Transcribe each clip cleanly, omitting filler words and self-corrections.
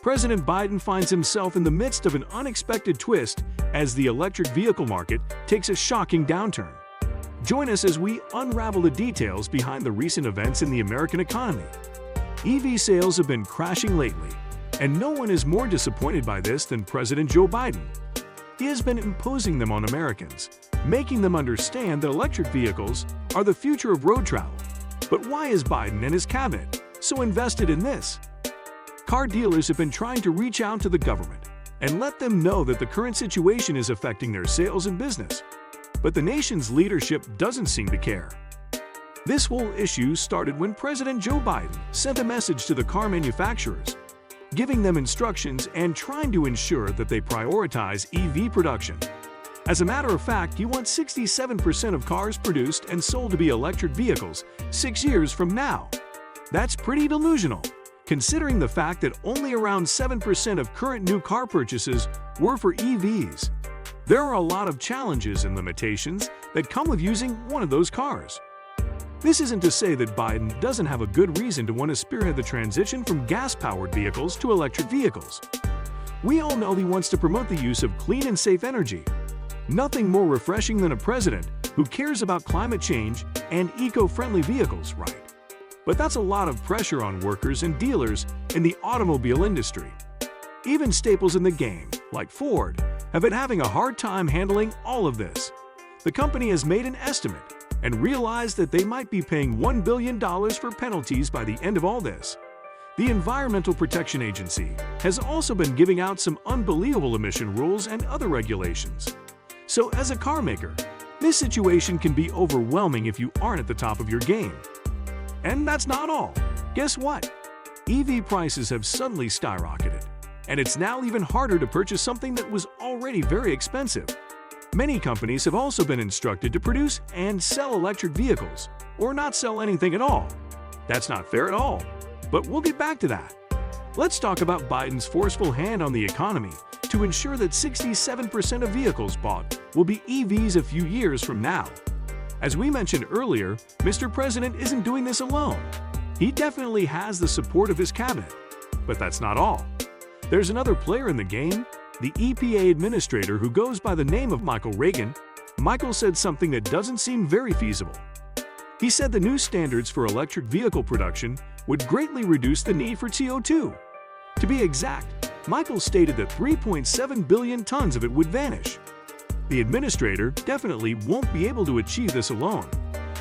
President Biden finds himself in the midst of an unexpected twist as the electric vehicle market takes a shocking downturn. Join us as we unravel the details behind the recent events in the American economy. EV sales have been crashing lately, and no one is more disappointed by this than President Joe Biden. He has been imposing them on Americans, making them understand that electric vehicles are the future of road travel. But why is Biden and his cabinet so invested in this? Car dealers have been trying to reach out to the government and let them know that the current situation is affecting their sales and business. But the nation's leadership doesn't seem to care. This whole issue started when President Joe Biden sent a message to the car manufacturers, giving them instructions and trying to ensure that they prioritize EV production. As a matter of fact, he wants 67% of cars produced and sold to be electric vehicles 6 years from now. That's pretty delusional, considering the fact that only around 7% of current new car purchases were for EVs. There are a lot of challenges and limitations that come with using one of those cars. This isn't to say that Biden doesn't have a good reason to want to spearhead the transition from gas-powered vehicles to electric vehicles. We all know he wants to promote the use of clean and safe energy. Nothing more refreshing than a president who cares about climate change and eco-friendly vehicles, right? But that's a lot of pressure on workers and dealers in the automobile industry. Even staples in the game, like Ford, have been having a hard time handling all of this. The company has made an estimate and realized that they might be paying $1 billion for penalties by the end of all this. The Environmental Protection Agency has also been giving out some unbelievable emission rules and other regulations. So as a car maker, this situation can be overwhelming if you aren't at the top of your game. And that's not all. Guess what? EV prices have suddenly skyrocketed, and it's now even harder to purchase something that was already very expensive. Many companies have also been instructed to produce and sell electric vehicles, or not sell anything at all. That's not fair at all, but we'll get back to that. Let's talk about Biden's forceful hand on the economy to ensure that 67% of vehicles bought will be EVs a few years from now. As we mentioned earlier, Mr. President isn't doing this alone. He definitely has the support of his cabinet. But that's not all. There's another player in the game, the EPA administrator who goes by the name of Michael Regan. Michael said something that doesn't seem very feasible. He said the new standards for electric vehicle production would greatly reduce the need for CO2. To be exact, Michael stated that 3.7 billion tons of it would vanish. The administrator definitely won't be able to achieve this alone,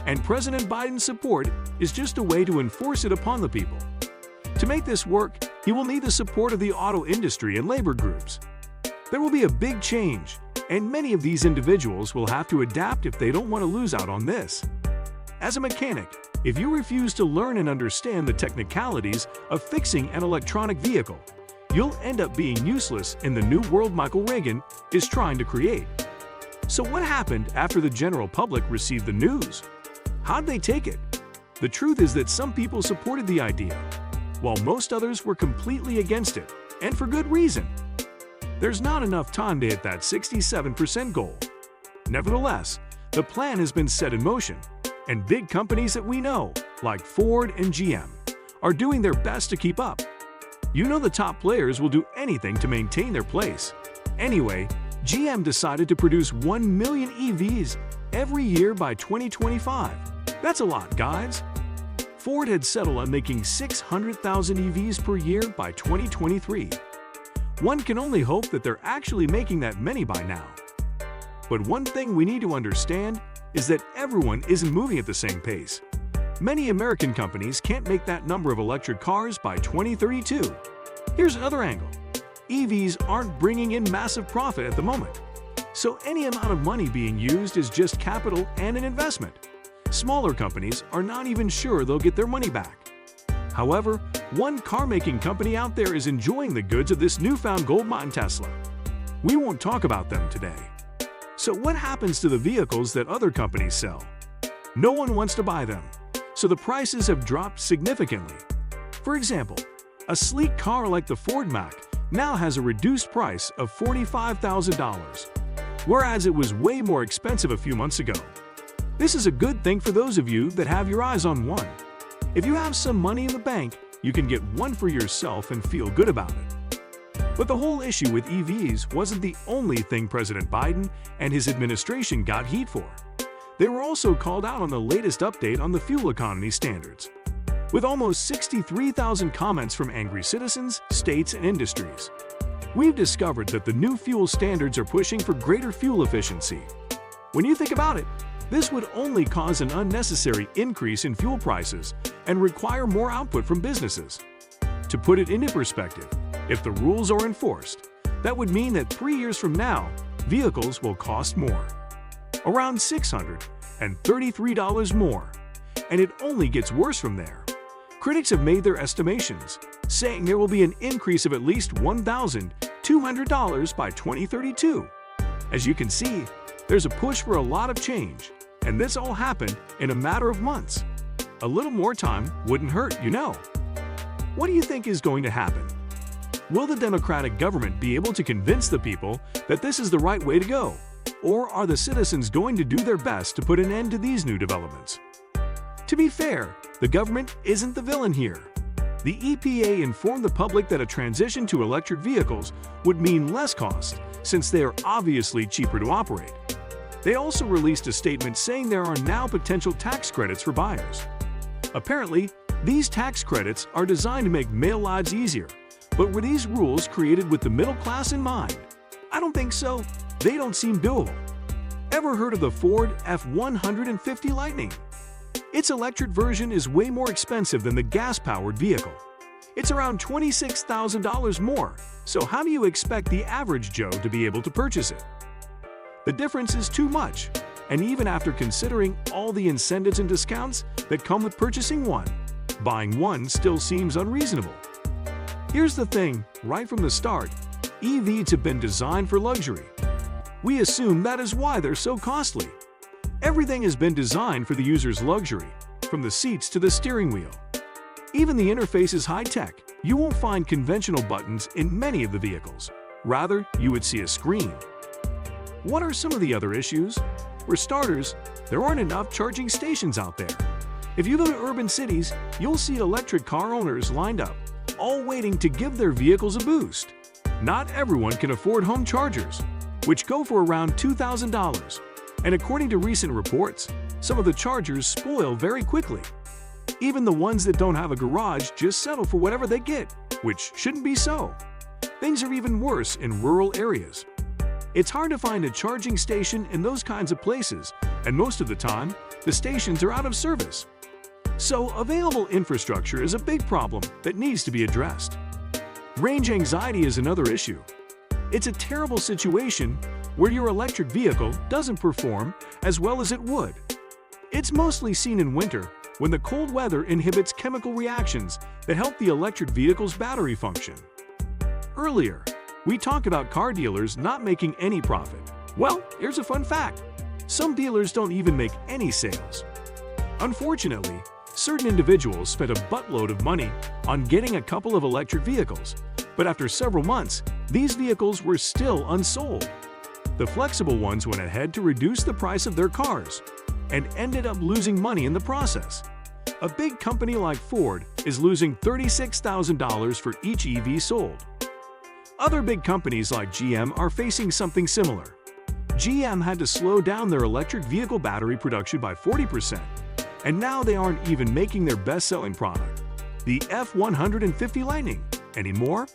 and President Biden's support is just a way to enforce it upon the people. To make this work, he will need the support of the auto industry and labor groups. There will be a big change, and many of these individuals will have to adapt if they don't want to lose out on this. As a mechanic, if you refuse to learn and understand the technicalities of fixing an electronic vehicle, you'll end up being useless in the new world Michael Regan is trying to create. So what happened after the general public received the news? How'd they take it? The truth is that some people supported the idea, while most others were completely against it, and for good reason. There's not enough time to hit that 67% goal. Nevertheless, the plan has been set in motion, and big companies that we know, like Ford and GM, are doing their best to keep up. You know the top players will do anything to maintain their place. Anyway, GM decided to produce 1 million EVs every year by 2025. That's a lot, guys. Ford had settled on making 600,000 EVs per year by 2023. One can only hope that they're actually making that many by now. But one thing we need to understand is that everyone isn't moving at the same pace. Many American companies can't make that number of electric cars by 2032. Here's another angle. EVs aren't bringing in massive profit at the moment. So any amount of money being used is just capital and an investment. Smaller companies are not even sure they'll get their money back. However, one car-making company out there is enjoying the goods of this newfound gold mine, Tesla. We won't talk about them today. So what happens to the vehicles that other companies sell? No one wants to buy them, so the prices have dropped significantly. For example, a sleek car like the Ford Mac now has a reduced price of $45,000, whereas it was way more expensive a few months ago. This is a good thing for those of you that have your eyes on one. If you have some money in the bank, you can get one for yourself and feel good about it. But the whole issue with EVs wasn't the only thing President Biden and his administration got heat for. They were also called out on the latest update on the fuel economy standards. With almost 63,000 comments from angry citizens, states, and industries, we've discovered that the new fuel standards are pushing for greater fuel efficiency. When you think about it, this would only cause an unnecessary increase in fuel prices and require more output from businesses. To put it into perspective, if the rules are enforced, that would mean that 3 years from now, vehicles will cost more. Around $633 more. And it only gets worse from there. Critics have made their estimations, saying there will be an increase of at least $1,200 by 2032. As you can see, there's a push for a lot of change, and this all happened in a matter of months. A little more time wouldn't hurt, you know. What do you think is going to happen? Will the Democratic government be able to convince the people that this is the right way to go? Or are the citizens going to do their best to put an end to these new developments? To be fair, the government isn't the villain here. The EPA informed the public that a transition to electric vehicles would mean less cost, since they are obviously cheaper to operate. They also released a statement saying there are now potential tax credits for buyers. Apparently, these tax credits are designed to make mail lives easier. But were these rules created with the middle class in mind? I don't think so. They don't seem doable. Ever heard of the Ford F-150 Lightning? Its electric version is way more expensive than the gas-powered vehicle. It's around $26,000 more, so how do you expect the average Joe to be able to purchase it? The difference is too much, and even after considering all the incentives and discounts that come with purchasing one, buying one still seems unreasonable. Here's the thing, right from the start, EVs have been designed for luxury. We assume that is why they're so costly. Everything has been designed for the user's luxury, from the seats to the steering wheel. Even the interface is high-tech. You won't find conventional buttons in many of the vehicles. Rather, you would see a screen. What are some of the other issues? For starters, there aren't enough charging stations out there. If you go to urban cities, you'll see electric car owners lined up, all waiting to give their vehicles a boost. Not everyone can afford home chargers, which go for around $2,000. And according to recent reports, some of the chargers spoil very quickly. Even the ones that don't have a garage just settle for whatever they get, which shouldn't be so. Things are even worse in rural areas. It's hard to find a charging station in those kinds of places, and most of the time, the stations are out of service. So available infrastructure is a big problem that needs to be addressed. Range anxiety is another issue. It's a terrible situation where your electric vehicle doesn't perform as well as it would. It's mostly seen in winter when the cold weather inhibits chemical reactions that help the electric vehicle's battery function. Earlier, we talked about car dealers not making any profit. Well, here's a fun fact. Some dealers don't even make any sales. Unfortunately, certain individuals spent a buttload of money on getting a couple of electric vehicles, but after several months, these vehicles were still unsold. The flexible ones went ahead to reduce the price of their cars and ended up losing money in the process. A big company like Ford is losing $36,000 for each EV sold. Other big companies like GM are facing something similar. GM had to slow down their electric vehicle battery production by 40%, and now they aren't even making their best-selling product, the F-150 Lightning, anymore.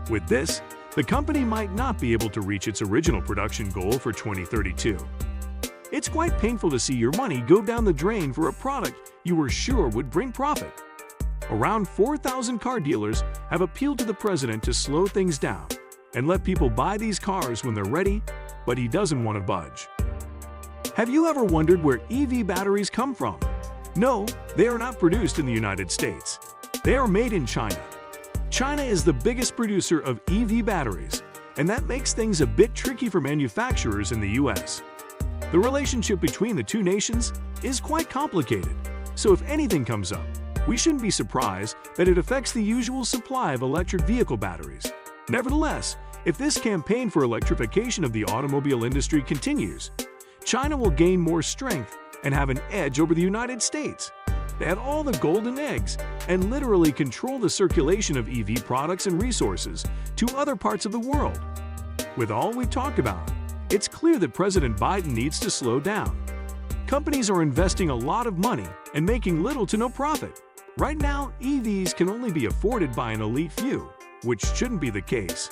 With this, the company might not be able to reach its original production goal for 2032. It's quite painful to see your money go down the drain for a product you were sure would bring profit. Around 4,000 car dealers have appealed to the president to slow things down and let people buy these cars when they're ready, but he doesn't want to budge. Have you ever wondered where EV batteries come from? No, they are not produced in the United States. They are made in China. China is the biggest producer of EV batteries, and that makes things a bit tricky for manufacturers in the US. The relationship between the two nations is quite complicated, so if anything comes up, we shouldn't be surprised that it affects the usual supply of electric vehicle batteries. Nevertheless, if this campaign for electrification of the automobile industry continues, China will gain more strength and have an edge over the United States. They had all the golden eggs and literally control the circulation of EV products and resources to other parts of the world. With all we've talked about, it's clear that President Biden needs to slow down. Companies are investing a lot of money and making little to no profit. Right now, EVs can only be afforded by an elite few, which shouldn't be the case.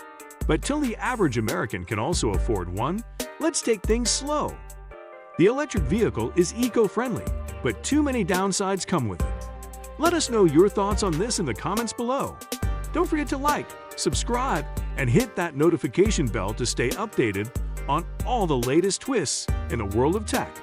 But till the average American can also afford one, let's take things slow. The electric vehicle is eco-friendly, but too many downsides come with it. Let us know your thoughts on this in the comments below. Don't forget to like, subscribe, and hit that notification bell to stay updated on all the latest twists in the world of tech.